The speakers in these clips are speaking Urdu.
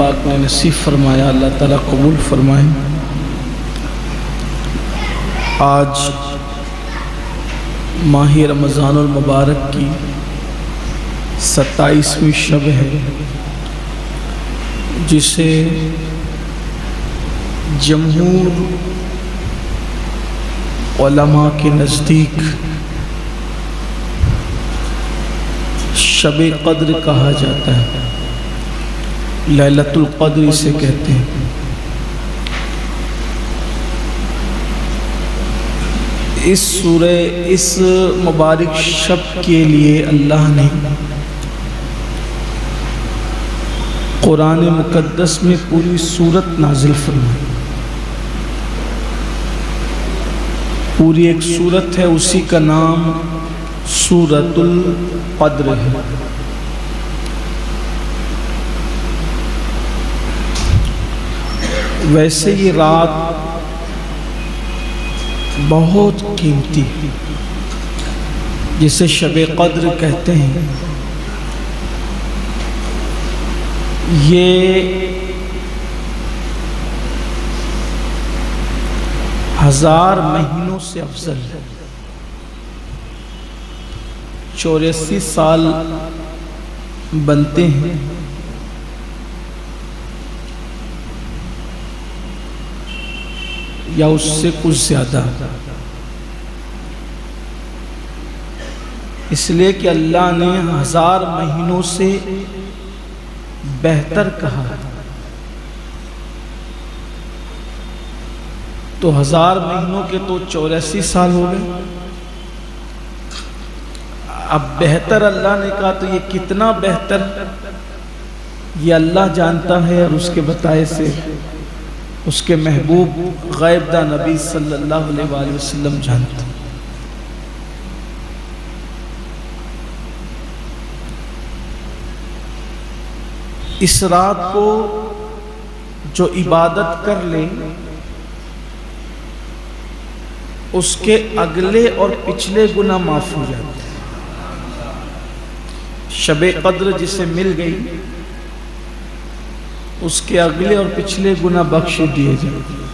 پاک نے نصیب فرمایا، اللہ تعالیٰ قبول فرمائے۔ آج ماہ رمضان المبارک کی 27ویں شب ہے، جسے جمہور علماء کے نزدیک شب قدر کہا جاتا ہے، لیلۃ القدر اسے کہتے ہیں۔ اس مبارک شب کے لیے اللہ نے قرآن مقدس میں پوری سورت نازل فرمائی۔ پوری ایک سورت ہے، اسی کا نام سورۃ القدر ہے۔ ویسے یہ رات بہت قیمتی، جسے شب قدر کہتے ہیں، یہ 1000 مہینوں سے افضل ہے۔ 84 سال بنتے ہیں، یا اس سے کچھ زیادہ، اس لیے کہ اللہ نے 1000 مہینوں سے بہتر کہا، تو 1000 مہینوں کے تو 84 سال ہو گئے۔ اب بہتر اللہ نے کہا تو یہ کتنا بہتر، یہ اللہ جانتا ہے، اور اس کے بتائے سے اس کے محبوب غیب داں نبی صلی اللہ علیہ وآلہ وسلم جانتے ہیں۔ اس رات کو جو عبادت کر لے، اس کے اگلے اور پچھلے گناہ معاف ہو جاتے ہیں۔ شب قدر جسے مل گئی، اس کے اگلے اور پچھلے گناہ بخش دیے جاتے ہیں۔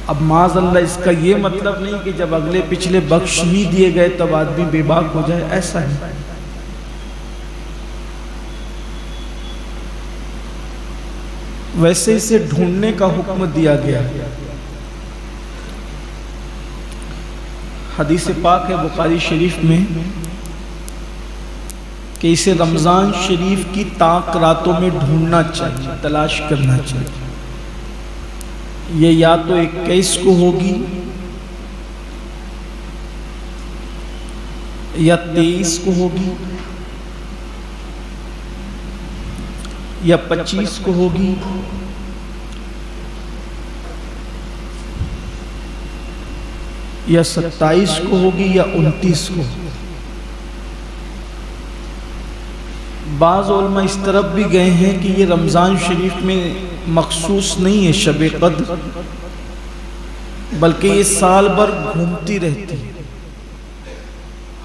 اب معاذ اللہ اس کا یہ مطلب نہیں کہ جب اگلے پچھلے بخش ہی دیے گئے تب آدمی بے باک ہو جائے، ایسا ہے۔ ویسے اسے ڈھونڈنے کا حکم دیا گیا۔ حدیث پاک ہے بخاری شریف میں کہ اسے رمضان شریف کی طاق راتوں میں ڈھونڈنا چاہیے، تلاش کرنا چاہیے۔ یہ یا تو 21 کو ہوگی، یا 23 کو ہوگی، یا 25 کو ہوگی، یا 27 کو ہوگی، یا 29 کو۔ بعض علماء اس طرف بھی گئے ہیں کہ یہ رمضان شریف میں مخصوص نہیں ہے شب قدر، بلکہ یہ سال بھر گھومتی رہتی ہے۔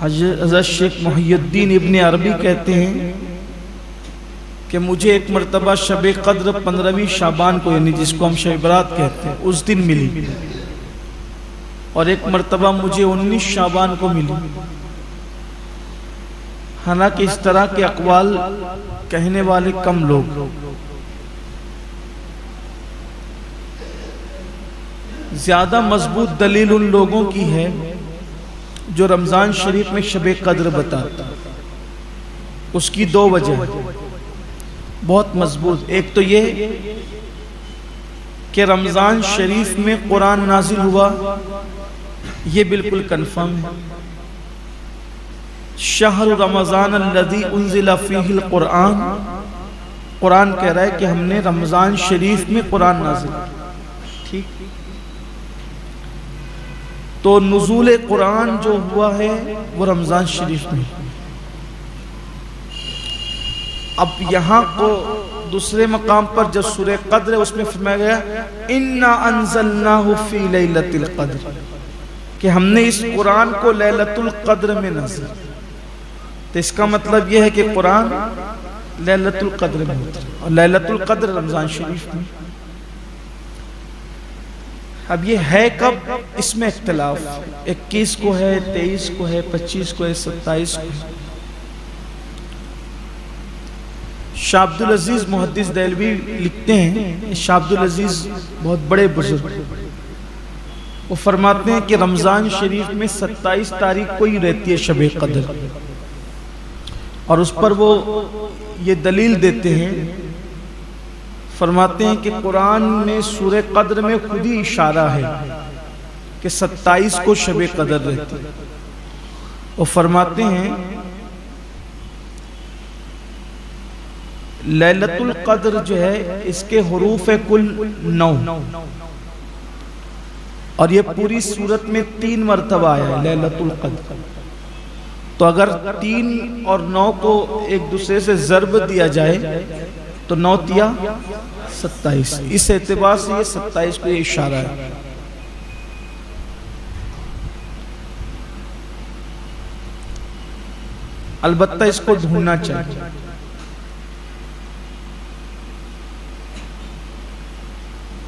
حضرت شیخ محی الدین ابن عربی کہتے ہیں کہ مجھے ایک مرتبہ شب قدر 15ویں شعبان کو، یعنی جس کو ہم شب برات کہتے ہیں، اس دن ملی، اور ایک مرتبہ مجھے 19 شعبان کو ملی۔ حالانکہ اس طرح کے اقوال کہنے والے کم لوگ، زیادہ مضبوط دلیل ان لوگوں کی ہے جو رمضان شریف میں شب قدر بتاتا۔ اس کی 2 وجہ بہت مضبوط۔ ایک تو یہ کہ رمضان شریف میں قرآن نازل ہوا، یہ بالکل کنفرم ہے۔ شہر رمضان الذی انزل فیہ القرآن، قرآن کہہ رہا ہے کہ ہم نے رمضان شریف میں قرآن نازل کیا، ٹھیک۔ تو نزول قرآن جو ہوا ہے وہ رمضان شریف میں۔ اب یہاں کو دوسرے مقام پر جب سورہ قدر ہے اس میں فرمایا گیا اِنَّا أَنزَلْنَاهُ فِي لَيْلَةِ الْقَدْرِ، کہ ہم نے اس قرآن کو لیلۃ القدر میں نازل۔ تو اس کا مطلب یہ ہے کہ قرآن لیلۃ القدر میں ہوتا ہے، اور لیلۃ القدر رمضان شریف میں۔ اب یہ ہے کب، اس میں اختلاف، 21 کو ہے، 23 کو ہے، 25 کو ہے، 27 کو ہے۔ شاہ عبد العزیز محدث دہلوی لکھتے ہیں، شاہ عبد العزیز بہت بڑے بزرگ، وہ فرماتے ہیں کہ رمضان شریف میں 27 تاریخ کو ہی رہتی ہے شب قدر، اور اس پر وہ یہ دلیل دیتے ہیں، فرماتے ہیں کہ قرآن میں سورہ قدر میں خود ہی اشارہ ہے کہ 27 کو شب قدر رہتی ہے۔ وہ فرماتے ہیں لیلۃ القدر جو ہے اس کے حروف کل 9، اور یہ پوری سورت میں 3 مرتبہ آیا ہے لیلۃ القدر۔ تو اگر 3 اور 9 کو ایک دوسرے سے ضرب دیا جائے تو 9 تیا 27، اس اعتبار سے یہ 27 کو یہ اشارہ ہے۔ البتہ اس کو ڈھونڈنا چاہیے۔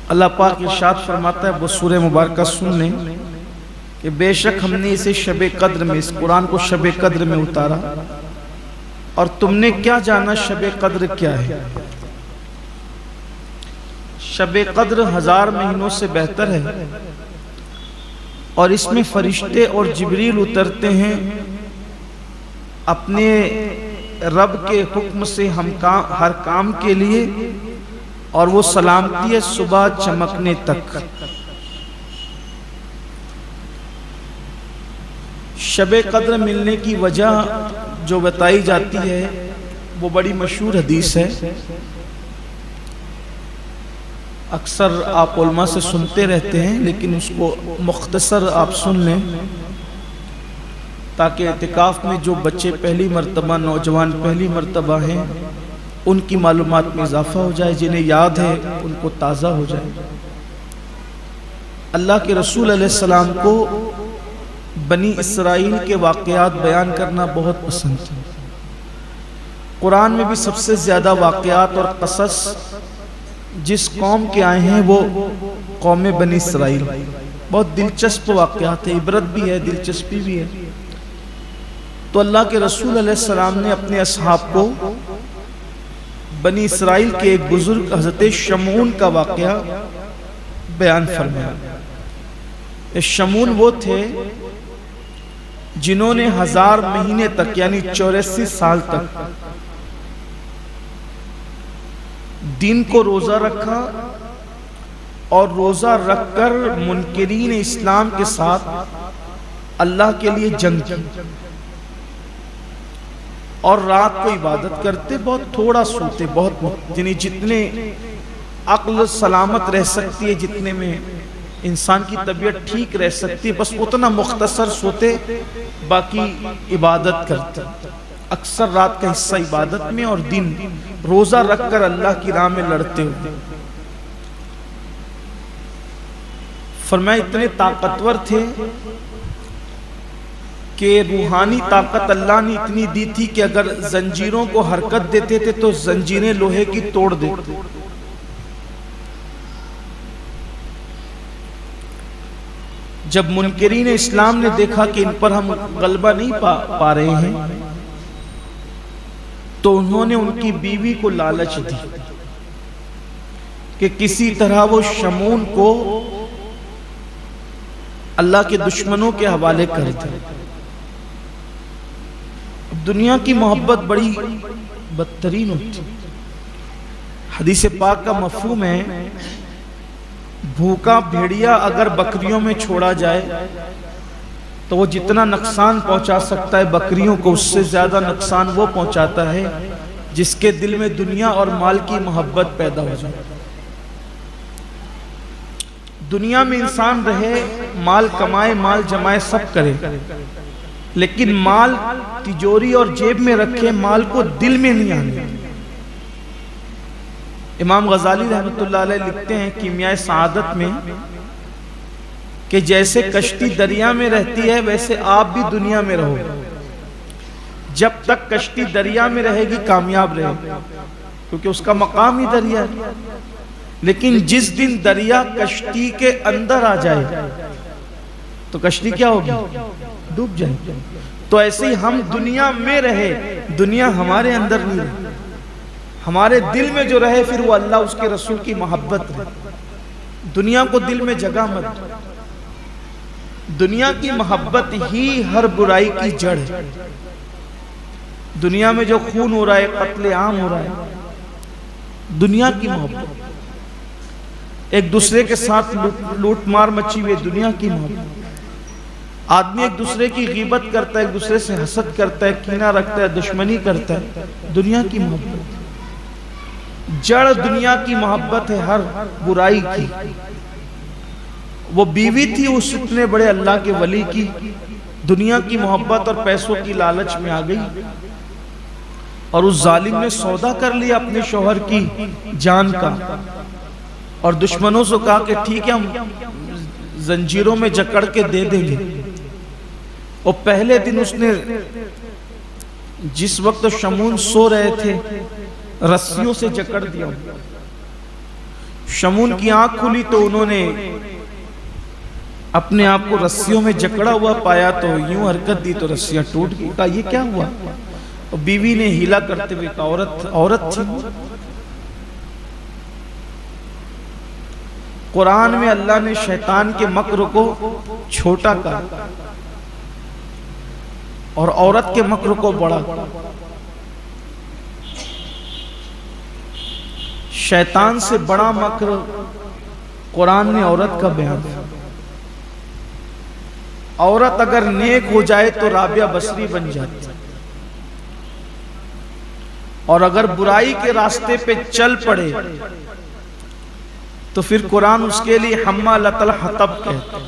اللہ پاک ارشاد فرماتا ہے، وہ سورہ مبارکہ سن لیں کہ بے شک ہم نے اسے شب قدر میں، اس قرآن کو شب قدر میں اتارا، اور تم نے کیا جانا شب قدر کیا ہے؟ شب قدر 1000 مہینوں سے بہتر ہے، اور اس میں فرشتے اور جبریل اترتے ہیں اپنے رب کے حکم سے ہر کام کے لیے، اور وہ سلامتی ہے صبح چمکنے تک۔ شب قدر ملنے کی وجہ جو بتائی جاتی ہے وہ بڑی مشہور حدیث ہے، اکثر آپ علماء سے سنتے رہتے ہیں، لیکن اس کو مختصر آپ سن لیں تاکہ اعتکاف میں جو بچے پہلی مرتبہ، نوجوان پہلی مرتبہ ہیں، ان کی معلومات میں اضافہ ہو جائے، جنہیں یاد ہے ان کو تازہ ہو جائے۔ اللہ کے رسول علیہ السلام کو بنی اسرائیل کے واقعات بیان کرنا بہت پسند ہے۔ قرآن میں بھی سب سے زیادہ واقعات اور قصص جس قوم کے آئے ہیں وہ قوم بنی اسرائیل۔ بہت دلچسپ واقعات ہیں، عبرت بھی ہے، دلچسپی بھی ہے۔ تو اللہ کے رسول علیہ السلام نے اپنے اصحاب کو بنی اسرائیل کے ایک بزرگ حضرت شمعون کا واقعہ بیان فرمایا۔ شمعون وہ تھے جنہوں نے 1000 مہینے تک یعنی 84 سال تک دن کو روزہ رکھا، اور روزہ رکھ کر منکرین اسلام کے ساتھ اللہ کے لیے جنگ کی، اور رات کو عبادت کرتے، بہت تھوڑا سوتے، بہت یعنی جتنے عقل سلامت رہ سکتی ہے، جتنے میں انسان کی طبیعت ٹھیک رہ سکتی ہے، بس اتنا مختصر سوتے، باقی عبادت کرتے۔ اکثر رات کا حصہ عبادت میں، اور دن روزہ رکھ کر اللہ کی راہ میں لڑتے ہوئے۔ فرمایا اتنے طاقتور تھے کہ روحانی طاقت اللہ نے اتنی دی تھی کہ اگر زنجیروں کو حرکت دیتے تھے تو زنجیریں لوہے کی توڑ دیتے۔ جب منکرین اسلام نے دیکھا کہ ان پر ہم غلبہ نہیں پا رہے ہیں، تو انہوں نے ان کی بیوی کو لالچ دی کہ کسی طرح وہ شمعون کو اللہ کے دشمنوں کے حوالے کر دے۔ دنیا کی محبت بڑی بدترین ہوتی۔ حدیث پاک کا مفہوم ہے، بھوکا بھیڑیا اگر بکریوں میں چھوڑا جائے تو وہ جتنا نقصان پہنچا سکتا ہے بکریوں کو، اس سے زیادہ نقصان وہ پہنچاتا ہے جس کے دل میں دنیا اور مال کی محبت پیدا ہو جائے۔ دنیا میں انسان رہے، مال کمائے، مال جمائے، سب کرے، لیکن مال تجوری اور جیب میں رکھے، مال کو دل میں نہیں آنے۔ امام غزالی رحمۃ اللہ علیہ لکھتے ہیں کیمیاء سعادت میں کہ جیسے کشتی دریا میں رہتی ہے ویسے آپ بھی دنیا میں رہو۔ جب تک کشتی دریا میں رہے گی کامیاب رہے گی، کیونکہ اس کا مقام ہی دریا ہے۔ لیکن جس دن دریا کشتی کے اندر آ جائے تو کشتی کیا ہوگی؟ ڈوب جائے گی۔ تو ایسے ہی ہم دنیا میں رہے، دنیا ہمارے اندر نہیں رہے، ہمارے دل میں جو رہے پھر وہ اللہ اس کے رسول کی محبت رہے۔ دنیا کو دل میں جگہ مت دو۔ دنیا کی محبت ہی ہر برائی کی جڑ ہے۔ دنیا میں جو خون ہو رہا ہے، قتل عام ہو رہا ہے، دنیا کی محبت، ایک دوسرے کے ساتھ لوٹ مار مچی ہوئی، دنیا کی محبت۔ آدمی ایک دوسرے کی غیبت کرتا ہے، ایک دوسرے سے حسد کرتا ہے، کینہ رکھتا ہے، دشمنی کرتا ہے، دنیا کی محبت۔ جڑ دنیا کی محبت ہے ہر برائی کی۔ وہ بیوی تھی اس اتنے بڑے اللہ کے ولی کی، دنیا کی محبت اور پیسوں کی لالچ میں آ گئی، اور اس ظالم نے سودا کر لیا اپنے شوہر کی جان کا، اور دشمنوں سے کہا کہ ٹھیک ہے ہم زنجیروں میں جکڑ کے دے دیں گے۔ اور پہلے دن اس نے جس وقت شمون سو رہے تھے رسیوں سے جکڑ دیا۔ شمون کی آنکھ کھلی تو انہوں نے اپنے آپ کو رسیوں میں جکڑا ہوا پایا، تو یوں حرکت دی تو رسیاں ٹوٹ گئی۔ کہا یہ کیا ہوا؟ اور بیوی نے ہیلا کرتے ہوئے کہا عورت تھی۔ قرآن میں اللہ نے شیطان کے مکر کو چھوٹا کہا اور عورت کے مکر کو بڑا۔ شیطان سے بڑا مکر قرآن نے عورت کا بیان کیا۔ عورت اگر نیک ہو جائے تو رابعہ بصری بن جاتی، اور اگر برائی کے راستے پہ چل پڑے تو پھر قرآن اس کے لیے حمالۃ الحطب کہتا ہے۔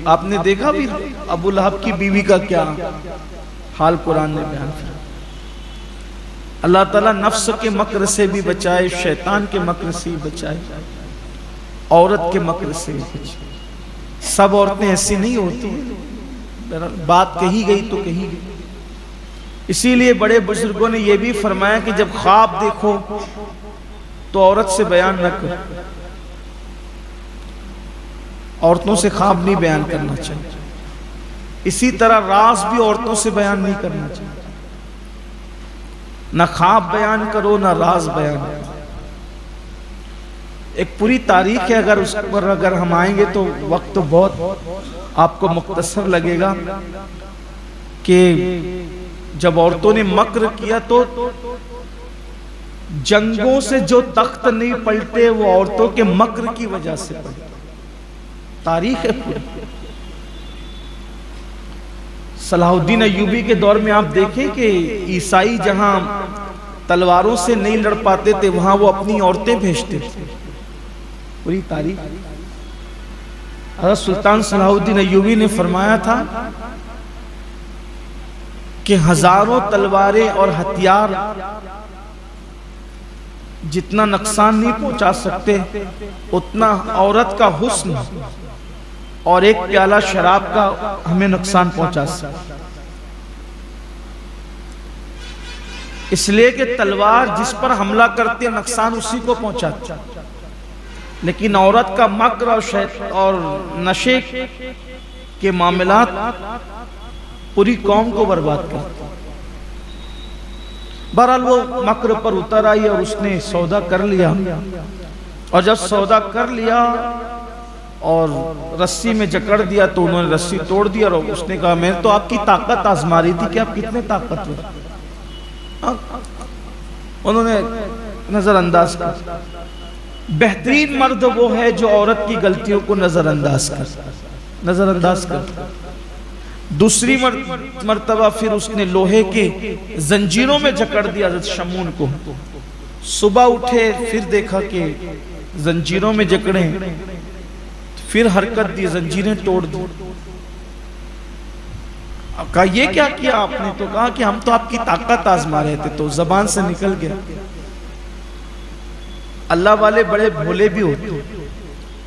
آپ نے دیکھا بھی ابو لہب کی بیوی کا کیا حال قرآن نے بیان کیا۔ اللہ تعالیٰ نفس کے مکر سے بھی بچائے، شیطان کے مکر سے بھی بچائے، عورت کے مکر سے بھی بچائے۔ سب عورتیں ایسی نہیں ہوتی، بات کہی گئی تو کہی گئی۔ اسی لیے بڑے بزرگوں نے یہ بھی فرمایا کہ جب خواب دیکھو تو عورت سے بیان نہ کرو۔ عورتوں سے خواب نہیں بیان کرنا چاہیے۔ اسی طرح راز بھی عورتوں سے بیان نہیں کرنا چاہیے۔ نہ خواب بیان کرو نہ راز بیان کرو۔ ایک پوری تاریخ ہے، اگر اس پر اگر ہم آئیں گے تو وقت تو بہت آپ کو مختصر لگے گا، کہ جب عورتوں نے مکر کیا تو جنگوں سے جو تخت نہیں پلٹے وہ عورتوں کے مکر کی وجہ سے پلٹے۔ تاریخ ہے پوری۔ صلاح الدین ایوبی کے دور میں آپ دیکھیں کہ عیسائی جہاں تلواروں سے نہیں لڑ پاتے تھے وہاں وہ اپنی عورتیں بھیجتے تھے۔ پوری تاریخ۔ حضرت سلطان صلاح الدین ایوبی نے فرمایا تھا کہ ہزاروں تلواریں اور ہتھیار جتنا نقصان نہیں پہنچا سکتے اتنا عورت کا حسن اور ایک پیالہ شراب کا ہمیں نقصان پہنچا سکتا۔ اس لیے کہ تلوار جس پر حملہ کرتے نقصان اسی کو پہنچاتی، لیکن عورت کا مکر اور نشے کے معاملات پوری قوم کو برباد کرتے۔ بہرحال وہ مکر پر اتر آئی اور اس نے سودا کر لیا، اور جب سودا کر لیا اور رسی میں جکڑ دیا تو انہوں نے رسی توڑ دیا، اور اس نے کہا میں تو آپ کی طاقت آزما رہی تھی کہ آپ کتنے طاقتور۔ انہوں نے نظر انداز کر۔ بہترین مرد وہ ہے جو عورت کی غلطیوں کو نظر انداز کر۔ دوسری مرتبہ پھر اس نے لوہے کے زنجیروں میں جکڑ دیا حضرت شمون کو۔ صبح اٹھے پھر دیکھا کہ زنجیروں میں جکڑے، پھر حرکت دی، زنجیریں توڑ دی۔ کہا یہ کیا کیا آپ نے؟ تو کہا کہ ہم تو آپ کی طاقت آزما رہے تھے، تو زبان سے نکل گیا۔ اللہ والے بڑے بھولے بھی ہوتے،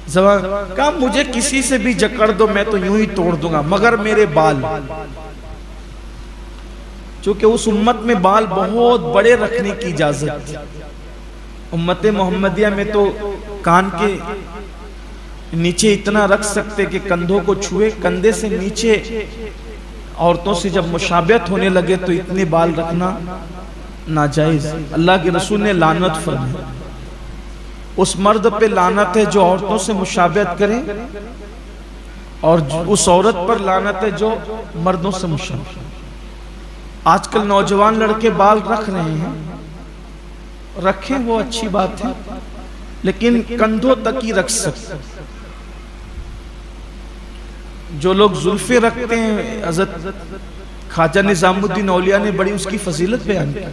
زبان کہا مجھے کسی سے بھی جکڑ دو میں تو یوں ہی توڑ دوں گا، مگر میرے بال۔ چونکہ اس امت میں بال بہت بڑے رکھنے کی اجازت تھی. امت محمدیہ میں تو کان کے نیچے اتنا رکھ سکتے کہ کندھوں کو چھوئے، کندھے سے نیچے عورتوں سے جب مشابہت ہونے لگے تو اتنے بال رکھنا ناجائز. اللہ کے رسول نے لعنت فرمائی. اس مرد پہ لعنت ہے جو عورتوں سے مشابہت کرے، اور اس عورت پر لعنت ہے جو مردوں سے مشابہت. آج کل نوجوان لڑکے بال رکھ رہے ہیں، رکھیں وہ اچھی بات ہے، لیکن کندھوں تک ہی رکھ سکتے. جو لوگ زلفیں رکھتے ہیں، حضرت خواجہ نظام الدین اولیاء نے بڑی اس کی فضیلت بیان کی.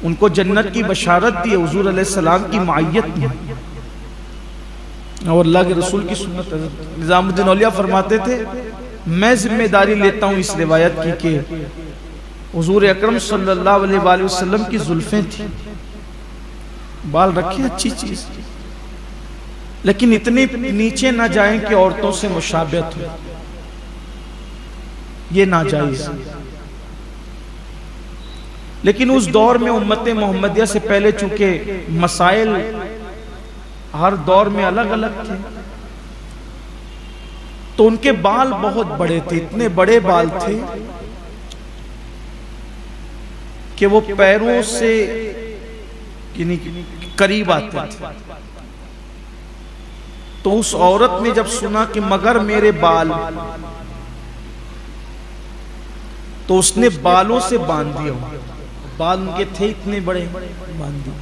ان کو جنت کی بشارت دی حضور علیہ السلام کی معیت میں، اور اللہ کے رسول کی سنت. نظام الدین اولیاء فرماتے تھے میں ذمہ داری لیتا ہوں اس روایت کی کہ حضور اکرم صلی اللہ علیہ وآلہ وسلم کی زلفیں تھیں. بال رکھیں اچھی چیز، لیکن اتنے نیچے نہ جائیں کہ عورتوں سے مشابہت ہو، یہ ناجائز. لیکن اس دور میں امت محمدیہ سے پہلے چونکہ مسائل ہر دور میں الگ الگ تھے، تو ان کے بال بہت بڑے تھے. اتنے بڑے بال تھے کہ وہ پیروں سے قریب آتے تھے. تو اس عورت نے جب سنا کہ مگر میرے بال، تو اس نے بالوں سے باندھ دیا. بال ان کے تھے اتنے بڑے، باندھ دیے.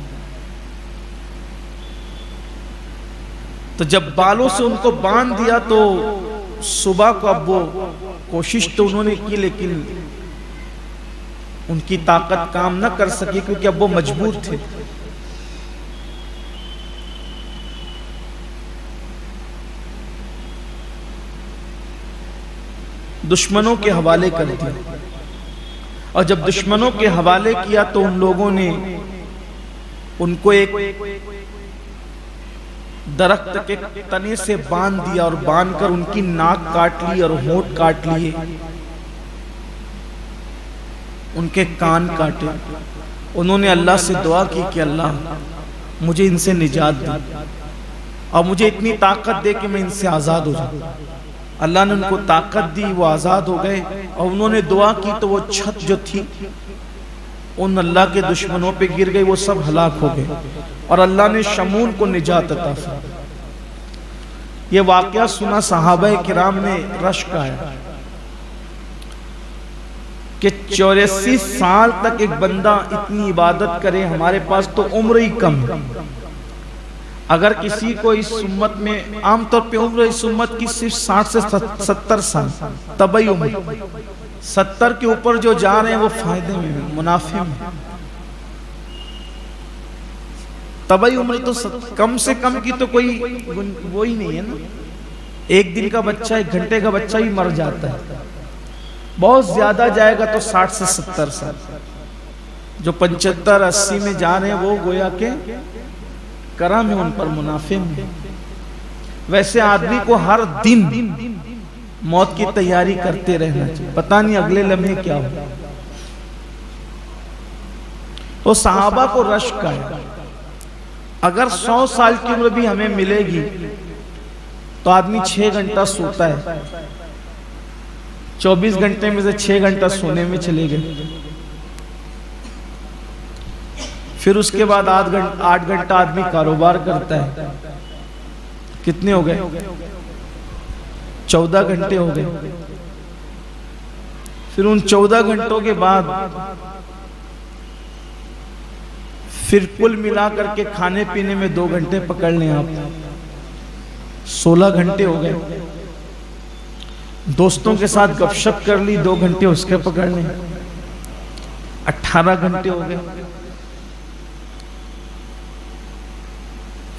تو جب بالوں سے ان کو باندھ دیا تو صبح کو اب وہ کوشش تو انہوں نے کی، لیکن ان کی طاقت کام نہ کر سکی کیونکہ اب وہ مجبور تھے. دشمنوں کے حوالے کر دیا، اور جب دشمنوں کے حوالے کیا تو ان لوگوں نے ان کو ایک درخت کے تنے سے باندھ دیا، اور باندھ کر ان کی ناک کاٹ لی اور ہونٹ کاٹ لیے، ان کے کان کاٹے. انہوں نے اللہ سے دعا کی کہ اللہ مجھے ان سے نجات دے اور مجھے اتنی طاقت دے کہ میں ان سے آزاد ہو جاؤں. اللہ نے ان کو طاقت دی، وہ آزاد ہو گئے. اور انہوں نے دعا کی تو وہ چھت جو تھی ان اللہ کے دشمنوں پہ گر گئی، وہ سب ہلاک ہو گئے، اور اللہ نے شمون کو نجات عطا فرمائی. یہ واقعہ سنا صحابہ کرام نے رشک آیا کہ 84 سال تک ایک بندہ اتنی عبادت کرے. ہمارے پاس تو عمر ہی کم ہے. اگر کسی کو اس امت میں عام طور پہ عمر اس امت کی صرف 60 سے 70 سال طبعی عمر، 70 کے اوپر جو جا رہے ہیں وہ فائدے میں ہیں، منافع میں. طبعی عمر تو کم سے کم کی تو کوئی وہی نہیں ہے نا. ایک دن کا بچہ، ایک گھنٹے کا بچہ ہی مر جاتا ہے. بہت زیادہ جائے گا تو 60 سے 70 سال. جو 75 80 میں جا رہے ہیں وہ گویا کہ کرم ہے، ان پر منافع میں. ویسے آدمی کو ہر دن موت کی تیاری کرتے رہنا چاہیے، پتہ نہیں اگلے لمحے کیا ہو. وہ صحابہ کو رشک آیا. اگر 100 سال کی عمر بھی ہمیں ملے گی تو آدمی 6 گھنٹہ سوتا ہے. 24 گھنٹے میں سے 6 گھنٹہ سونے میں چلے گئے. پھر اس کے بعد 8 گھنٹہ آدمی کاروبار کرتا ہے. کتنے ہو گئے؟ 14 گھنٹے ہو گئے. پھر ان 14 گھنٹوں کے بعد پھر کل ملا کر کے کھانے پینے میں 2 گھنٹے پکڑ لیں آپ، 16 گھنٹے ہو گئے. دوستوں کے ساتھ گپ شپ کر لی، 2 گھنٹے اس کے پکڑ لیں، 18 گھنٹے ہو گئے.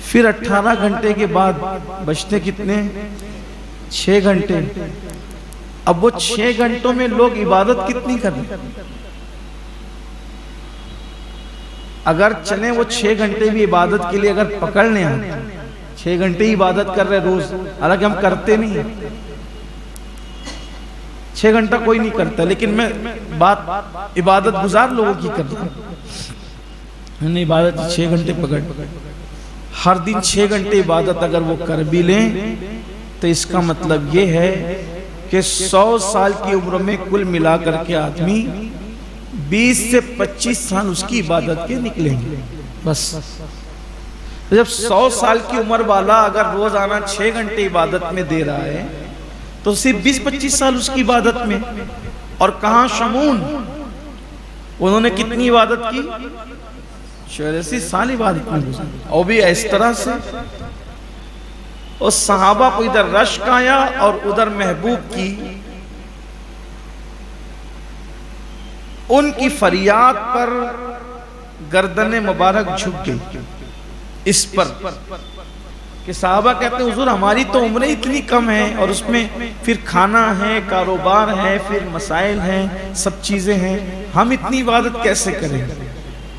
پھر 18 گھنٹے کے بعد بچتے کتنے؟ 6 گھنٹے. اب وہ 6 گھنٹوں میں لوگ عبادت کتنی کریں؟ اگر چلیں وہ 6 گھنٹے بھی عبادت کے لیے اگر پکڑ لیں، 6 گھنٹے ہی عبادت کر رہے روز، حالانکہ ہم کرتے نہیں ہیں. 6 گھنٹہ کوئی نہیں کرتا، لیکن میں بات عبادت گزار لوگوں کی کرتا ہوں. عبادت 6 گھنٹے پکڑ، ہر دن 6 گھنٹے عبادت اگر وہ کر بھی لیں تو اس کا مطلب یہ ہے کہ 100 سال کی عمر میں کل ملا کر کے آدمی 20 سے 25 سال اس کی عبادت کے نکلیں گے. بس جب 100 سال کی عمر والا اگر روزانہ 6 گھنٹے عبادت میں دے رہا ہے تو صرف 20-25 سال اس کی عبادت میں. اور کہاں شمون، انہوں نے کتنی عبادت کی؟ 84 سال عبادت میں گزارے، اور بھی اس طرح سے. اور صحابہ کو ادھر رشک آیا اور ادھر محبوب کی ان کی فریاد پر گردن مبارک جھک گئی اس پر کہ صحابہ کہتے ہیں حضور ہماری تو عمریں اتنی کم ہیں اور اس میں پھر کھانا ہے، کاروبار ہے، پھر مسائل ہیں، سب چیزیں ہیں، ہم اتنی عبادت کیسے کریں؟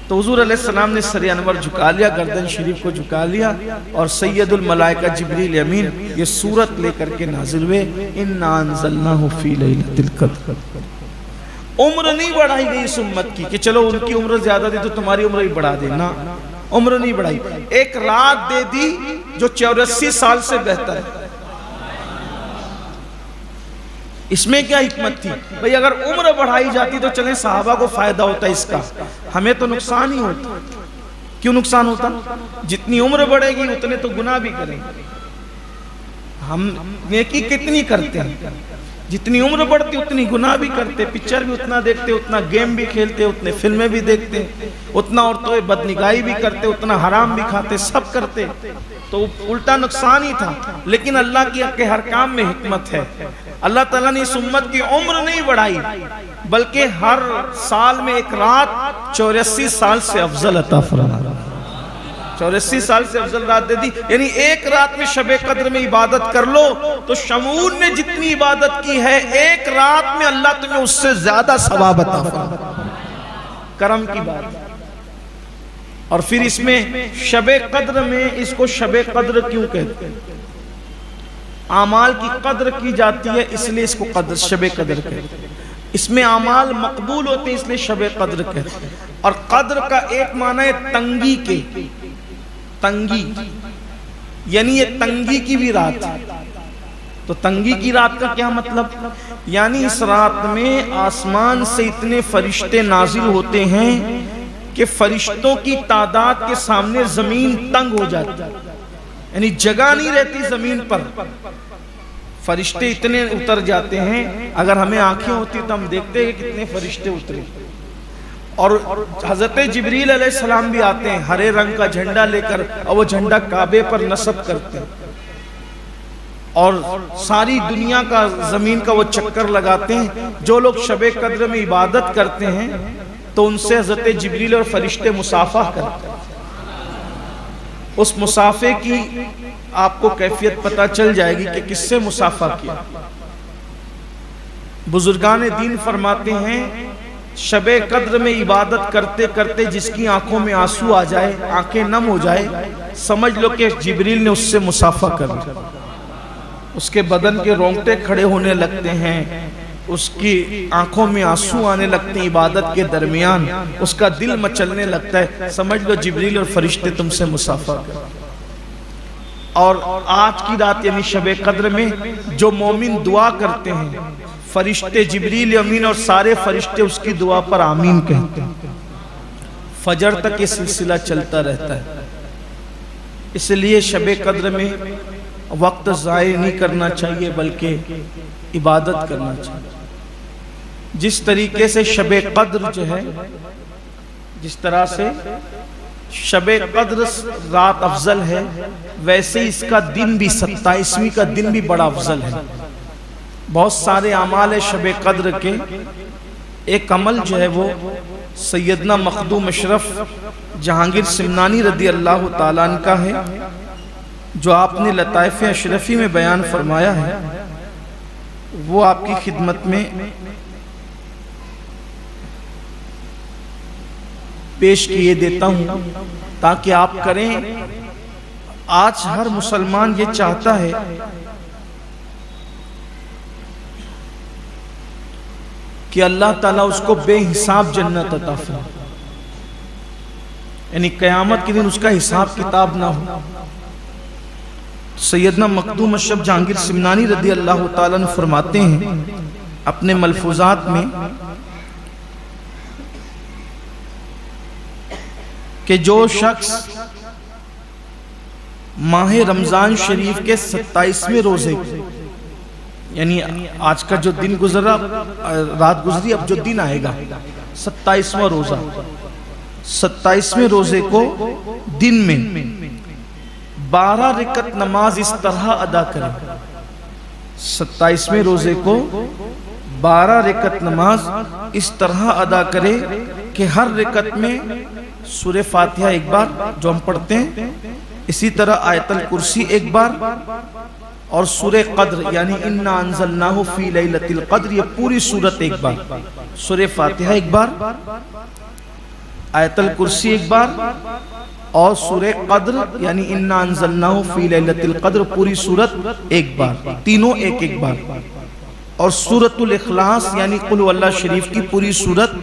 تو حضور علیہ السلام نے سر انور جھکا لیا، گردن شریف کو جھکا لیا، اور سید الملائکہ جبریل امین یہ سورت لے کر کے نازل ہوئے، اِنَّا أَنزَلْنَاهُ فِي لَيْلَةِ الْقَدْرِ. عمر نہیں بڑھائی گئی اس امت کی کہ چلو ان کی عمر زیادہ دی تو تمہاری عمر بھی بڑھا دینا، عمر نہیں بڑھائی، ایک رات دے دی جو 84 سال سے بہتر ہے. اس میں کیا حکمت تھی؟ بھئی اگر عمر بڑھائی جاتی تو چلیں صحابہ کو فائدہ ہوتا اس کا، ہمیں تو نقصان ہی ہوتا. کیوں نقصان ہوتا؟ جتنی عمر بڑھے گی اتنے تو گناہ بھی کریں گے. ہم نیکی کتنی کرتے ہیں، جتنی عمر بڑھتی اتنی گناہ بھی کرتے، پکچر بھی اتنا دیکھتے، اتنا گیم بھی کھیلتے، اتنے فلمیں بھی دیکھتے، اتنا عورتوں بدنگاہی بھی کرتے، اتنا حرام بھی کھاتے، سب کرتے. تو الٹا نقصان ہی تھا. لیکن اللہ کے ہر کام میں حکمت ہے. اللہ تعالیٰ نے اس امت کی عمر نہیں بڑھائی بلکہ ہر سال میں ایک رات 84 سال سے افضل عطا فرمایا. 84 سال سے افضل رات دے دی، یعنی ایک رات میں شب قدر میں عبادت کر لو تو شمعون نے جتنی عبادت کی ہے ایک رات میں اللہ تمہیں اس سے زیادہ ثواب عطا فرمائے. کرم کی بات. اور پھر اس میں شب قدر میں اس کو شب قدر کیوں کہتے ہیں؟ اعمال کی قدر کی جاتی ہے اس لیے اس کو شب قدر کہتے ہیں. اس میں اعمال مقبول ہوتے ہیں اس لیے شب قدر کہتے ہیں. اور قدر کا ایک معنی ہے تنگی کے، تنگی یعنی یہ تنگی کی بھی رات. تو تنگی کی رات کا کیا مطلب؟ یعنی اس رات میں آسمان سے اتنے فرشتے نازل ہوتے ہیں کہ فرشتوں کی تعداد کے سامنے زمین تنگ ہو جاتی ہے، یعنی جگہ نہیں رہتی زمین پر. فرشتے اتنے اتر جاتے ہیں، اگر ہمیں آنکھیں ہوتی تو ہم دیکھتے ہیں کہ کتنے فرشتے اترے. اور حضرت جبریل علیہ السلام بھی آتے ہیں ہرے رنگ کا جھنڈا لے کر، اور وہ جھنڈا کعبے پر نصب کرتے ہیں اور ساری دنیا کا زمین کا وہ چکر لگاتے ہیں. جو لوگ شب قدر میں عبادت کرتے ہیں تو ان سے حضرت جبریل اور فرشتے مصافحہ کرتے ہیں. اس مصافحے کی آپ کو کیفیت پتہ چل جائے گی کہ کس سے مصافحہ کیا. بزرگان دین فرماتے ہیں شب قدر میں عبادت کرتے کرتے جس کی آنکھوں میں آنسو آ جائے، آنکھیں نم ہو جائے، سمجھ لو کہ جبریل نے اس سے مصافحہ کر لیا. اس کے بدن کے رونگٹے کھڑے ہونے لگتے ہیں، اس کی آنکھوں میں آنسو آنے لگتے ہیں عبادت کے درمیان، اس کا دل مچلنے لگتا ہے. سمجھ لو جبریل اور فرشتے تم سے مصافحہ کر. اور آج کی رات یعنی شب قدر میں جو مومن دعا کرتے ہیں فرشتے جبریل امین اور سارے فرشتے اس کی دعا پر آمین کہتے ہیں. فجر تک یہ سلسلہ چلتا رہتا ہے. اس لیے شب قدر میں وقت ضائع نہیں کرنا چاہیے بلکہ عبادت کرنا چاہیے. جس طریقے سے شب قدر جو ہے، جس طرح سے شب قدر رات افضل ہے ویسے اس کا دن بھی 27ویں کا دن بھی بڑا افضل ہے. بہت سارے اعمال شب قدر کے. ایک عمل جو ہے وہ سیدنا مخدوم اشرف جہانگیر سمنانی رضی اللہ تعالیٰ عنہ کا ہے جو آپ نے لطائف اشرفی میں بیان فرمایا ہے. وہ آپ کی خدمت میں پیش کیے دیتا ہوں تاکہ آپ کریں. آج ہر مسلمان یہ چاہتا ہے کہ اللہ تعالیٰ اس کو بے حساب جنت عطا فرمائے، یعنی قیامت کے دن اس کا حساب کتاب نہ ہو۔ سیدنا مخدوم اشرف جہانگیر سمنانی رضی اللہ تعالیٰ عنہ فرماتے ہیں اپنے ملفوظات میں کہ جو شخص ماہ رمضان شریف کے 27ویں روزے، یعنی آج کا جو دن گزرا، رات گزری، اب جو دن آئے گا 27واں روزہ، 27ویں روزے کو دن میں 12 رکعت نماز اس طرح ادا کرے، 27ویں روزے کو 12 رکعت نماز اس طرح ادا کرے کہ ہر رکعت میں سورہ فاتحہ ایک بار جو ہم پڑھتے ہیں، اسی طرح آیت الکرسی ایک بار، اور سورہ قدر یعنی انا انزلناہ فی لیلۃ القدر یہ پوری سورت ایک بار، سورہ فاتحہ ایک بار، آیت الکرسی ایک بار، اور سورہ قدر یعنی انا انزلناہ فی لیلۃ القدر پوری سورت ایک بار، تینوں ایک ایک بار، اور سورۃ الاخلاص یعنی قل هو اللہ شریف کی پوری سورت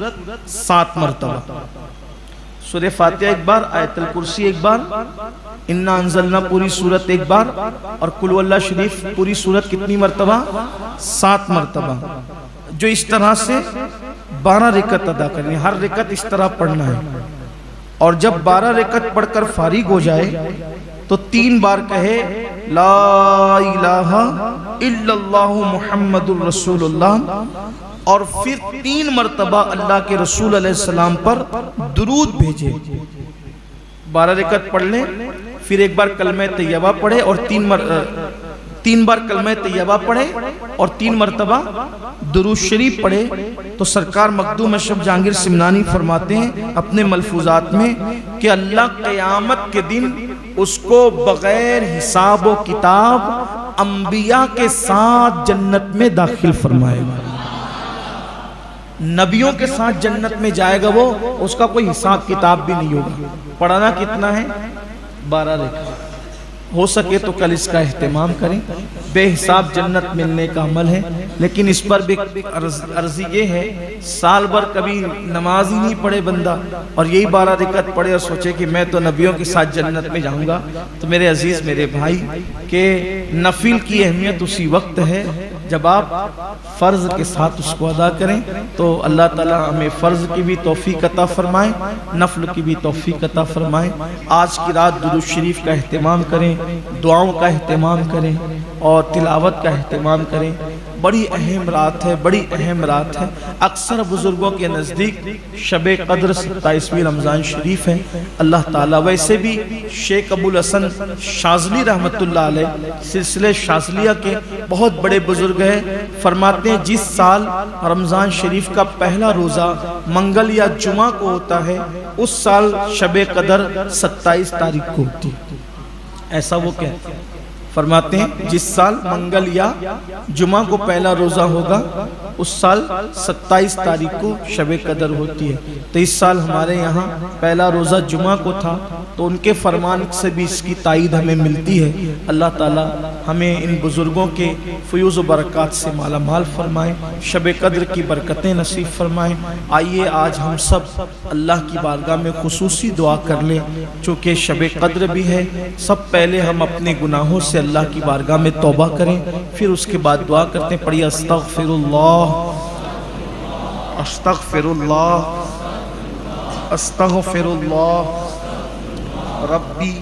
7 مرتبہ، سورہ فاتحہ ایک بار، آیت الکرسی ایک بار، انا انزلنا پوری سورت ایک بار، اور قل هو اللہ شریف پوری سورت کتنی مرتبہ؟ 7 مرتبہ، جو اس طرح سے 12 رکعت ادا کرنی، ہر رکعت اس طرح پڑھنا ہے، اور جب 12 رکعت پڑھ کر فارغ ہو جائے تو 3 بار کہے لا الہ الا اللہ محمد الرسول اللہ، اور پھر 3 مرتبہ اللہ کے رسول علیہ السلام پر درود بھیجے۔ 12 رکعت پڑھ لیں، پھر ایک بار کلمہ طیبہ پڑھے اور 3 بار کلمہ طیبہ پڑھے اور 3 مرتبہ درود شریف پڑھے، تو سرکار مخدوم اشرف جہانگیر سمنانی فرماتے ہیں اپنے ملفوظات میں کہ اللہ قیامت کے دن اس کو بغیر حساب و کتاب انبیاء کے ساتھ جنت میں داخل فرمائے گا، نبیوں کے ساتھ جنت میں جائے گا، وہ اس کا کوئی حساب کتاب بھی نہیں ہوگا۔ پڑھنا کتنا ہے؟ 12 رکعت، ہو سکے تو کل اس کا اہتمام کریں، بے حساب جنت ملنے کا عمل ہے، لیکن اس پر بھی عرضی یہ ہے سال بھر کبھی نماز ہی نہیں پڑھے بندہ اور یہی 12 رکعت پڑھے اور سوچے کہ میں تو نبیوں کے ساتھ جنت میں جاؤں گا، تو میرے عزیز میرے بھائی کہ نفل کی اہمیت اسی وقت ہے جب آپ فرض کے ساتھ اس کو ادا کریں، تو اللہ تعالی ہمیں فرض کی بھی توفیق عطا فرمائے، نفل کی بھی توفیق عطا فرمائے۔ آج کی رات درود شریف کا اہتمام کریں، دعاؤں کا اہتمام کریں اور تلاوت کا اہتمام کریں۔ بڑی اہم رات ہے، بڑی اہم رات ہے۔ اکثر بزرگوں کے نزدیک شب قدر 27ویں رمضان شریف ہے۔ اللہ تعالیٰ ویسے بھی شیخ ابو الحسن شاذلی رحمت اللہ علیہ سلسلے شاذلیہ کے بہت بڑے بزرگ ہیں، فرماتے ہیں جس سال رمضان شریف کا پہلا روزہ منگل یا جمعہ کو ہوتا ہے، اس سال شب قدر 27 تاریخ کو ہوتی ہے، ایسا وہ کہتے ہیں۔ فرماتے ہیں جس سال منگل یا جمعہ کو پہلا روزہ ہوگا اس سال 27 تاریخ کو شب قدر ہوتی ہے۔ تو اس سال ہمارے یہاں پہلا روزہ جمعہ کو تھا، تو ان کے فرمان سے بھی اس کی تائید ہمیں ملتی ہے۔ اللہ تعالی ہمیں ان بزرگوں کے فیوز و برکات سے مالا مال فرمائیں، شب قدر کی برکتیں نصیب فرمائیں۔ آئیے آج ہم سب اللہ کی بارگاہ میں خصوصی دعا کر لیں، چونکہ شب قدر بھی ہے۔ سب پہلے ہم اپنے گناہوں سے اللہ کی بارگاہ میں توبہ کریں، پھر اس کے بعد دعا کرتے ہیں۔ پڑھیے استغفر اللہ استغفر اللہ استغفر اللہ ربی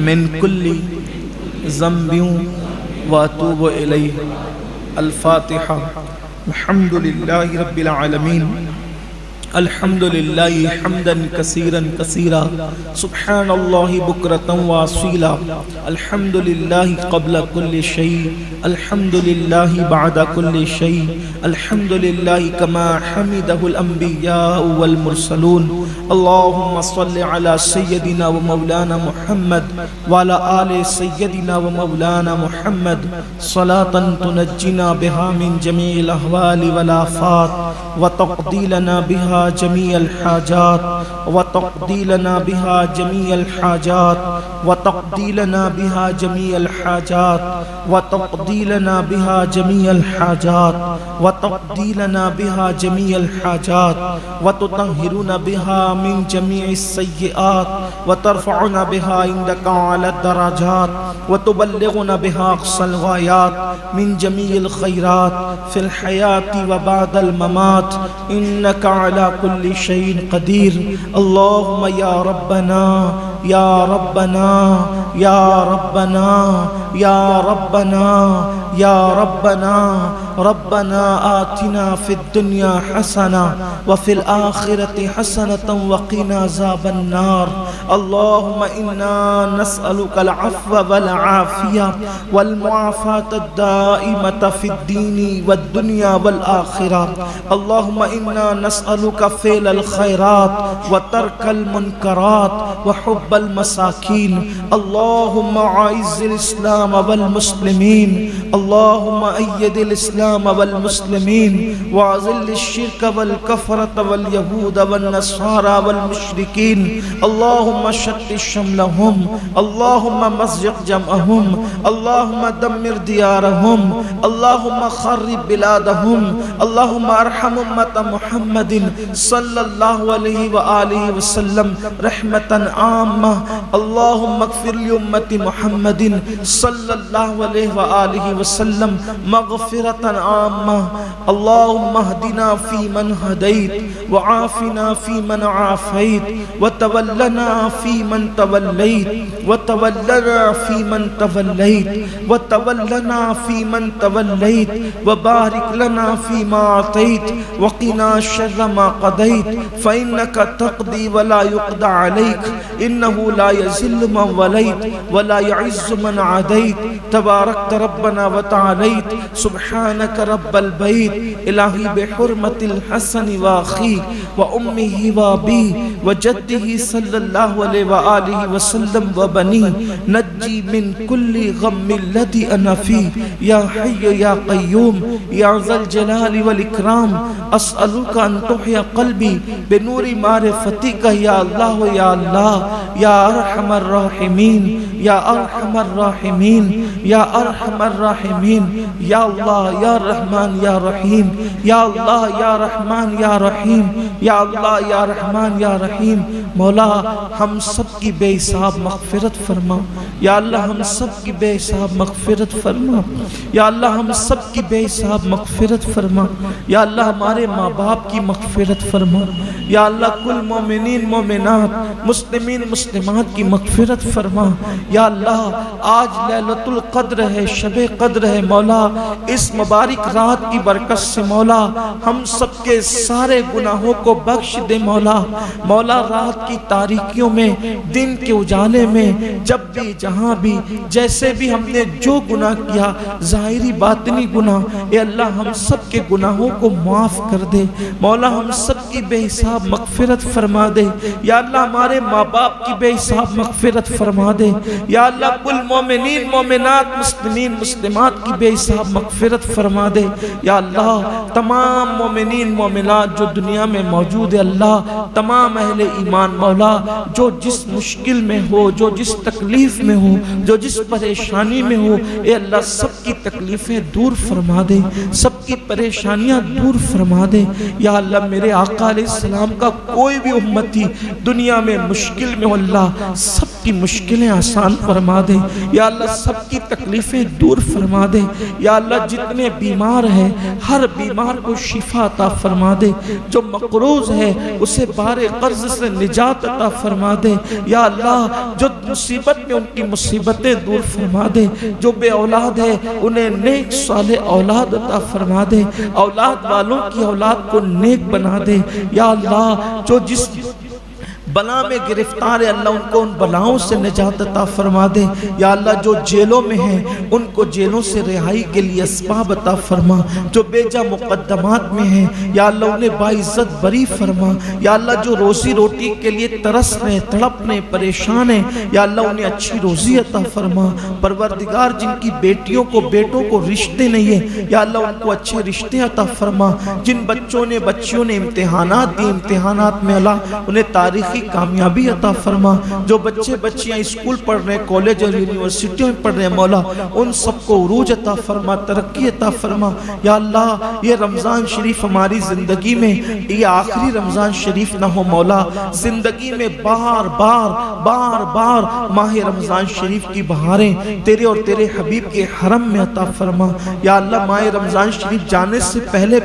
من کل ذنب واتوب الیہ۔ الفاتحہ۔ الحمد للہ رب العالمین، الحمد للہ حمدا کثیرا کثیرا، سبحان اللہ بکرۃ واصیلا، الحمد للہ قبل کل شیء، الحمد للہ بعد کل شیء، الحمد للہ کما حمدہ الانبیاء والمرسلون۔ اللہم صل علی سیدنا و مولانا محمد وعلی آل سیدنا و مولانا محمد، صلاة تنجینا بها من جمیع الاحوال والآفات وتقضی لنا بها بها جميع الحاجات وتقضي لنا بها جميع الحاجات وتقضي لنا بها جميع الحاجات وتقضي لنا بها جميع الحاجات وتقضي لنا بها جميع الحاجات وتطهرنا بها من جميع السيئات وترفعنا بها عندك على الدرجات وتبلغنا بها أقصى الغايات من جميع الخيرات في الحياة وبعد الممات إنك على كل شيء قدير. اللهم يا ربنا يا ربنا يا ربنا يا ربنا يا ربنا ربنا آتنا في الدنيا حسنة وفي الآخرة حسنة وقنا عذاب النار. اللهم إنا نسألك العفو والعافية والمعافاة الدائمة في الدين والدنيا والآخرة. اللهم إنا نسألك فعل الخيرات وترك المنكرات وحب المساكين. اللهم أعز الإسلام والمسلمين. اللهم أيد الإسلام والمسلمين وأذل الشرك والكفرة واليهود والنصارى والمشركين. اللهم شتت شملهم. اللهم مزق جمعهم. اللهم دمر ديارهم. اللهم خرب بلادهم. اللهم ارحم أمة محمد صلى الله عليه وآله وسلم رحمة عامة. اللهم اغفر لأمة محمد صلى الله عليه وآله وسلم مغفرة عامة. اللهم اهدنا فيمن هديت وعافنا فيمن عافيت وتولنا فيمن توليت وتولنا فيمن توليت وتولنا فيمن توليت وبارك لنا فيما أعطيت وقنا شر ما قضيت فإنك تقضي ولا يقضى عليك إنه لا يذل من وليت ولا يعز من عاديت تباركت ربنا وتعاليت. سبحانك رب البيت إلهي بحرمة الحسن وأخيه وأمه وأبيه وجده صلى الله عليه وآله وسلم وبنيه نجي من كل غم الذي أنا فيه يا حي يا قيوم يا ذا الجلال والإكرام. أسألك أن تحيي قلبي بنور معرفتك يا الله يا الله يا أرحم الراحمين يا أرحم الراحمين يا أرحم الراحمين يا الله يا رحمن يا رحيم يا الله يا رحمن يا رحيم يا الله يا رحمن يا رحيم. مولا ہم سب کی بے حساب مغفرت فرما. یا اللہ ہم سب کی بے حساب مغفرت فرما. یا اللہ ہم سب کی بے حساب مغفرت فرما. یا اللہ ہمارے ماں باپ کی مغفرت فرما. یا اللہ کل مومنین مومنات مسلمین مسلمات کی مغفرت فرما. یا اللہ آج لیلۃ القدر ہے شب قدر ہے مولا اس مبارک رات کی برکت سے مولا ہم سب کے سارے گناہوں کو بخش دے مولا. مولا رات کی تاریکیوں میں دن کے اجالے میں جب بھی جہاں بھی جیسے بھی ہم نے جو گناہ کیا ظاہری باطنی گناہ اے اللہ ہم سب کے گناہوں کو معاف کر دے مولا. ہم سب کی بے حساب مغفرت فرما دے. یا اللہ ہمارے ماں باپ کی بے حساب مغفرت فرما دے. یا اللہ کل مومنین مومنات مسلمین مسلمات کی بے حساب مغفرت فرما دے. یا اللہ تمام مومنین مومنات جو دنیا میں موجود ہے اللہ تمام اہل ایمان مولا جو جس مشکل میں ہو جو جس تکلیف میں ہو جو جس پریشانی میں ہو اے اللہ سب کی تکلیفیں دور فرما دے سب کی پریشانیاں دور فرما دے. یا اللہ میرے آقا علیہ السلام کا کوئی بھی امتی دنیا میں مشکل میں ہو اللہ سب کی مشکلیں آسان فرما دے. یا اللہ سب کی تکلیفیں دور فرما دے. یا اللہ جتنے بیمار ہیں ہر بیمار کو شفا عطا فرما دے. جو مقروض ہے اسے بار قرض سے نجات عطا فرما دے. یا اللہ جو مصیبت میں ان کی مصیبتیں دور فرما دے. جو بے اولاد ہے انہیں نیک صالح اولاد عطا فرما دے. اولاد والوں کی اولاد کو نیک بنا دے. یا اللہ جو جس بلا میں گرفتار ہے اللہ ان کو ان بلاؤں سے نجات عطا فرما دے یا اللہ جو جیلوں میں ہیں ان کو جیلوں سے رہائی کے لیے اسباب عطا فرما جو بیجا مقدمات میں ہیں یا اللہ انہیں باعزت بری فرما یا اللہ جو روزی روٹی کے لیے ترس رہے تڑپ رہے پریشان ہیں یا اللہ انہیں اچھی روزی عطا فرما پروردگار جن کی بیٹیوں کو بیٹوں کو رشتے نہیں ہیں یا اللہ ان کو اچھے رشتے عطا فرما جن بچوں نے بچیوں نے امتحانات دی امتحانات میں اللہ انہیں تاریخی کامیابی عطا فرما جو بچے بچیاں اسکول پڑھ رہے کالج اور یونیورسٹیوں میں پڑھ رہے مولا ان سب کو عروج عطا فرما ترقی عطا فرما یا اللہ یہ رمضان شریف ہماری زندگی میں یہ آخری رمضان شریف نہ ہو مولا زندگی میں بار بار ماہ رمضان شریف کی بہاریں تیرے اور تیرے حبیب کے حرم میں عطا فرما یا اللہ ماہ رمضان شریف جانے سے پہلے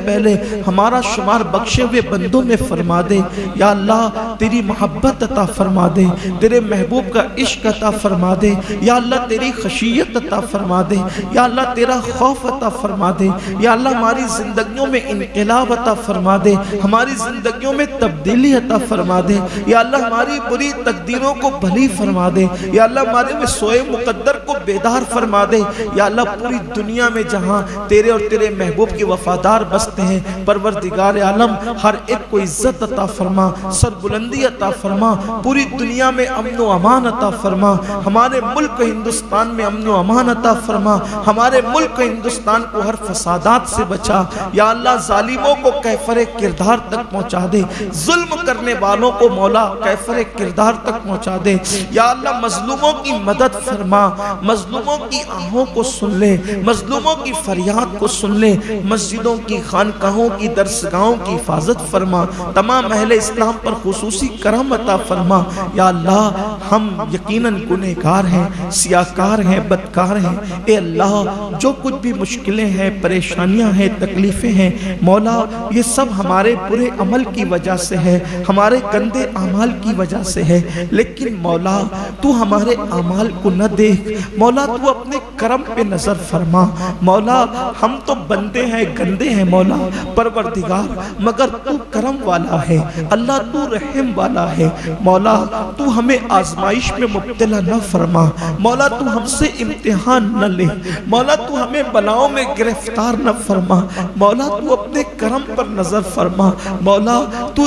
ہمارا شمار بخشے ہوئے بندوں میں فرما دے یا اللہ تیری محبت عطا فرما دے تیرے محبوب کا عشق عطا فرما دے یا اللہ تیری خشیت عطا فرما دے یا اللہ تیرا خوف عطا فرما دے یا اللہ ہماری زندگیوں میں انقلاب عطا فرما دے ہماری زندگیوں میں تبدیلی عطا فرما دے یا اللہ ہماری بری تقدیروں کو بھلی فرما دے یا اللہ ہمارے میں سوئے مقدر کو بیدار فرما دے یا اللہ پوری دنیا میں جہاں تیرے اور تیرے محبوب کے وفادار بستے ہیں پروردگار عالم ہر ایک کو عزت عطا فرما سر بلندی عطا فرما پوری دنیا میں امن و امان عطا فرما ہمارے ملک ہندوستان میں امن و امان عطا فرما ہمارے ملک ہندوستان کو ہر فسادات سے بچا یا اللہ ظالموں کو کیفر کردار تک پہنچا دے ظلم کرنے والوں کو مولا کیفر کردار تک پہنچا دے یا اللہ مظلوموں کی مدد فرما مظلوموں کی آہوں کو سن لے مظلوموں کی فریاد کو سن لے مسجدوں کی خانقاہوں کی درسگاہوں کی حفاظت فرما تمام اہل اسلام پر خصوصی کرم عطا فرما یا اللہ ہم یقیناً گنہگار ہیں سیاہکار ہیں بدکار ہیں اے اللہ جو کچھ بھی مشکلیں ہیں پریشانیاں ہیں تکلیفیں ہیں مولا یہ سب ہمارے برے عمل کی وجہ سے ہے ہمارے گندے اعمال کی وجہ سے ہے لیکن مولا تو ہمارے اعمال کو نہ دیکھ مولا تو اپنے کرم پہ نظر فرما مولا ہم تو بندے ہیں گندے ہیں مولا پروردگار مگر تو کرم والا ہے اللہ تو رحم والا ہے مولا تو ہمیں آزمائش میں مبتلا نہ فرما مولا تو ہم سے امتحان نہ لے مولا تو ہمیں بلاؤں میں گرفتار نہ فرما مولا تو اپنے کرم پر نظر فرما مولا تو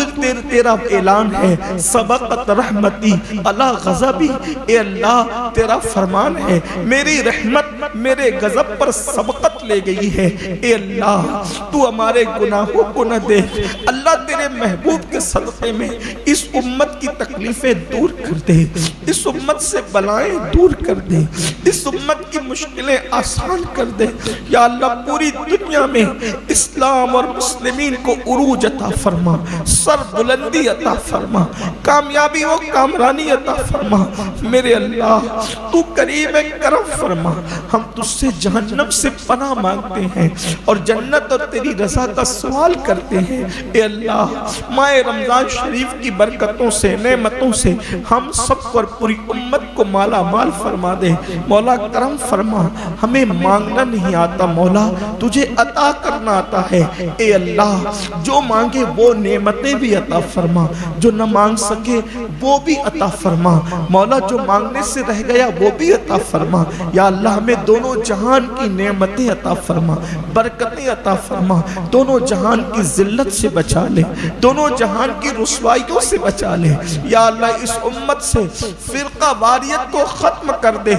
تیرا اعلان ہے سبقت رحمتی علی غضبی اے اللہ تیرا فرمان ہے میری رحمت میرے غضب پر سبقت لے گئی ہے اے اللہ تو ہمارے گناہوں کو نہ دیکھ اللہ تیرے محبوب کے صدقے میں اس امت کی تکلیفیں دور کر دے اس امت سے بلائیں دور کر دے اس امت کی مشکلیں آسان کر دے یا اللہ پوری دنیا میں اسلام اور مسلمین کو عروج عطا فرما سر بلندی عطا فرما کامیابی و کامرانی عطا فرما میرے اللہ تو کریم کرم فرما ہم تجھ سے جہنم سے پناہ مانگتے ہیں اور جنت اور تیری رضا کا سوال کرتے ہیں اے اللہ ماہ رمضان شریف کی برکتوں سے نعمتوں سے ہم سب کو اور پوری امت کو مالا مال فرما دے مولا کرم فرما ہمیں مانگنا نہیں آتا مولا تجھے عطا کرنا آتا ہے اے اللہ جو مانگے وہ نعمتیں بھی عطا فرما جو نہ مانگ سکے وہ بھی عطا فرما مولا جو مانگنے سے رہ گیا وہ بھی عطا فرما یا اللہ ہمیں دونوں جہان کی نعمتیں عطا فرما برکتیں عطا فرما دونوں جہان کی ذلت سے بچا لے دونوں جہان کی رسوائیوں سے بچا لے یا اللہ اس امت سے فرقہ واریت کو ختم کر دے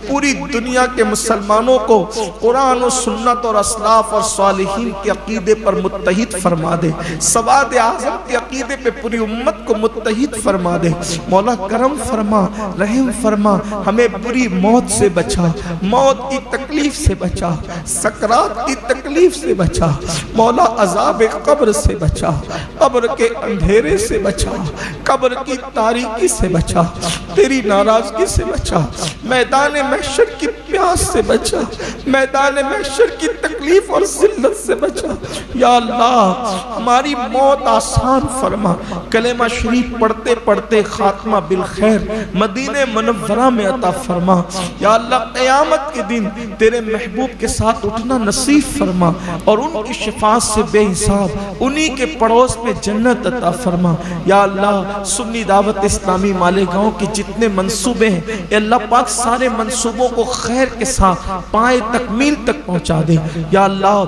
پوری دنیا کے مسلمانوں کو قرآن و سنت اور اسلاف اور صالحین کے عقیدے پر متحد فرما دے سواد اعظم کے عقیدے پہ پوری امت کو متحد فرما دے مولا کرم فرما رحم فرما ہمیں بری موت سے بچا موت کی تکلیف سے بچا سکرات کی تکلیف سے بچا مولا عذاب قبر سے بچا قبر کے اندھیرے سے بچا قبر کی تاریکی سے بچا تیری ناراضگی سے بچا میدان محشر کی پیاس سے بچا میدان محشر کی تکلیف اور ذلت سے بچا یا اللہ ہماری موت آسان فرما کلمہ شریف پڑھتے پڑھتے خاتمہ بالخیر مدینہ منورہ میں عطا فرما یا اللہ قیامت کے دن تیرے محبوب کے ساتھ اٹھنا نصیب فرما اور ان کی شفاعت سے بے حساب انہی کے پڑوس میں جنت عطا فرما یا اللہ سنی دعوت اسلامی مالیگاؤں کے جتنے منصوبے ہیں اے اللہ پاک سارے منصوبوں کو خیر کے ساتھ پائے تکمیل تک پہنچا دے یا اللہ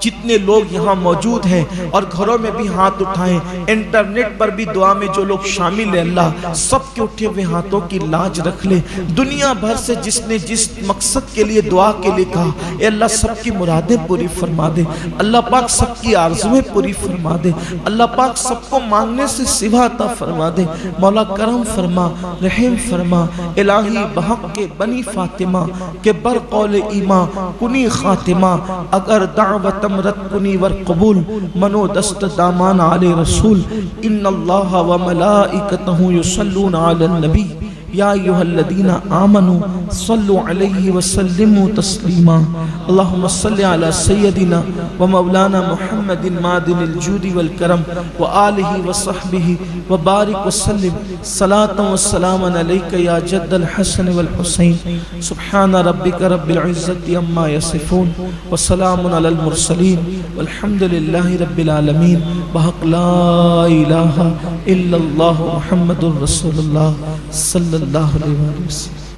جتنے لوگ یہاں موجود ہیں اور گھروں میں بھی ہاتھ اٹھائیں انٹرنیٹ پر بھی دعا میں جو لوگ شامل ہیں اللہ سب کے اٹھے ہوئے ہاتھوں کی لاج رکھ لے دنیا بھر سے جس نے جس مقصد کے لیے دعا کے لیے کہا اے اللہ سب کی مرادیں پوری فرما دے اللہ پاک سب کی آرزویں پوری فرما دے اللہ پاک سب کو مانگنے سے سوا عطا فرما دے مولا کرم فرما رحم فرما الہی بحق کے بنی فاطمہ کے بر قول ایمان کنی خاتمہ اگر دعوت امرت کنی ور قبول منو دست دامان علی رسول ان اللہ و ملائکتہ یصلون علی النبی یا ایہا الذین آمنوا صلوا علیہ وسلموا تسلیما اللہم صلی علی سیدنا و مولانا محمد مادن الجود والکرم و آلہ وصحبہ وبارک وسلم صلاة و سلاما علیک یا جد الحسن والحسین سبحان ربک رب العزت اما یصفون وسلام علی المرسلین والحمدللہ رب العالمین بحق لا الہ الا اللہ محمد رسول اللہ صلی اللہ علیہ وسلم